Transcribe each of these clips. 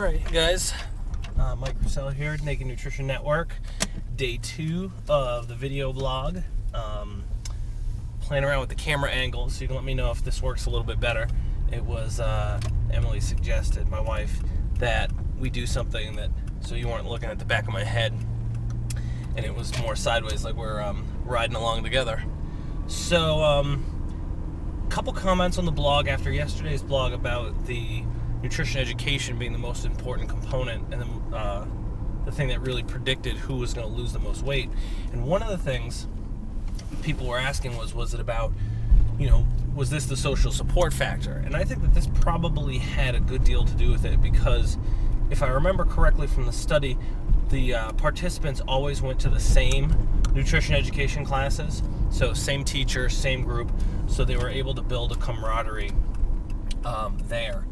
Alright, guys, Mike Russell here, Naked Nutrition Network, day 2 of the video blog. Playing around with the camera angle, so you can let me know if this works a little bit better. It was Emily suggested, my wife, that we do something that so you weren't looking at the back of my head, and it was more sideways, like we're riding along together. So, a couple comments on the blog after yesterday's blog about the nutrition education being the most important component and the thing that really predicted who was going to lose the most weight. And one of the things people were asking was it about, was this the social support factor? And I think that this probably had a good deal to do with it, because if I remember correctly from the study, the participants always went to the same nutrition education classes, so same teacher, same group, so they were able to build a camaraderie there.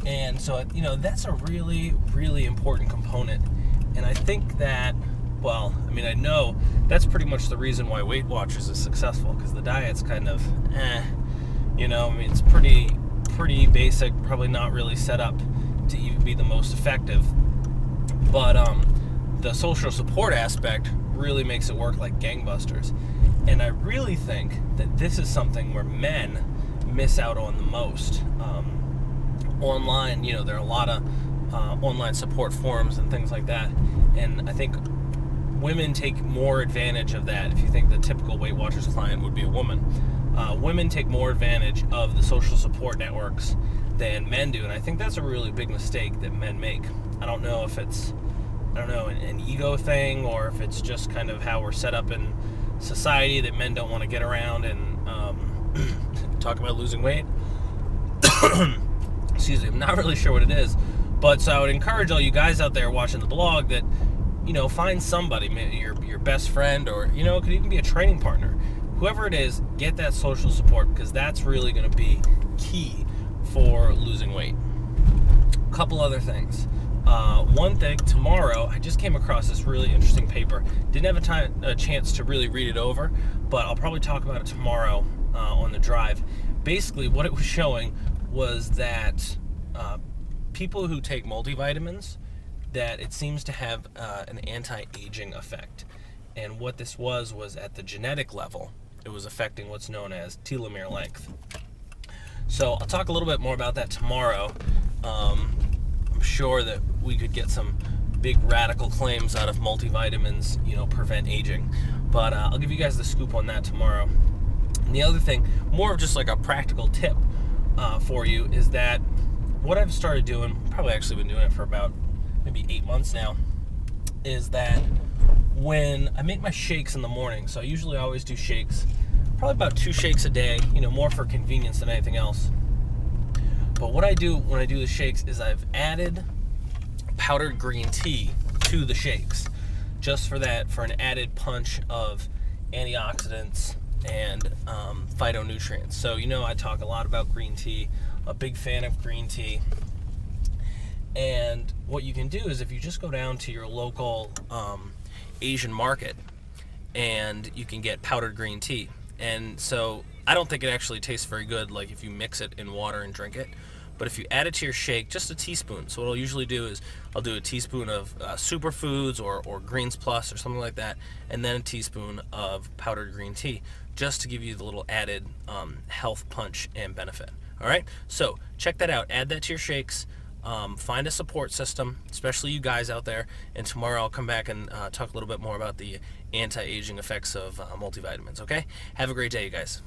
And so, that's a really, really important component. And I think that, I know that's pretty much the reason why Weight Watchers is successful, because the diet's kind of, it's pretty basic, probably not really set up to even be the most effective. But the social support aspect really makes it work like gangbusters. And I really think that this is something where men miss out on the most. Online, there are a lot of online support forums and things like that, and I think women take more advantage of that. If you think the typical Weight Watchers client would be a woman, women take more advantage of the social support networks than men do, and I think that's a really big mistake that men make. I don't know if it's an ego thing, or if it's just kind of how we're set up in society, that men don't want to get around and talk about losing weight. Excuse me, I'm not really sure what it is, but so I would encourage all you guys out there watching the blog that, find somebody, maybe your best friend, or, it could even be a training partner. Whoever it is, get that social support, because that's really going to be key for losing weight. A couple other things. One thing, tomorrow, I just came across this really interesting paper. Didn't have a chance to really read it over, but I'll probably talk about it tomorrow on the drive. Basically, what it was showing was that people who take multivitamins, that it seems to have an anti-aging effect. And what this was at the genetic level, it was affecting what's known as telomere length. So I'll talk a little bit more about that tomorrow. I'm sure that we could get some big radical claims out of multivitamins, prevent aging. But I'll give you guys the scoop on that tomorrow. And the other thing, more of just like a practical tip for you, is that what I've started doing, probably actually been doing it for about maybe 8 months now, is that when I make my shakes in the morning, so I usually always do shakes, probably about 2 shakes a day, more for convenience than anything else. But what I do when I do the shakes is I've added powdered green tea to the shakes, just for an added punch of antioxidants and phytonutrients. So I talk a lot about green tea, a big fan of green tea. And what you can do is, if you just go down to your local Asian market, and you can get powdered green tea. And so I don't think it actually tastes very good, like if you mix it in water and drink it. But if you add it to your shake, just a teaspoon. So what I'll usually do is I'll do a teaspoon of superfoods or Greens Plus or something like that, and then a teaspoon of powdered green tea, just to give you the little added health punch and benefit. All right, so check that out. Add that to your shakes. Find a support system, especially you guys out there. And tomorrow I'll come back and talk a little bit more about the anti-aging effects of multivitamins. Okay, have a great day, you guys.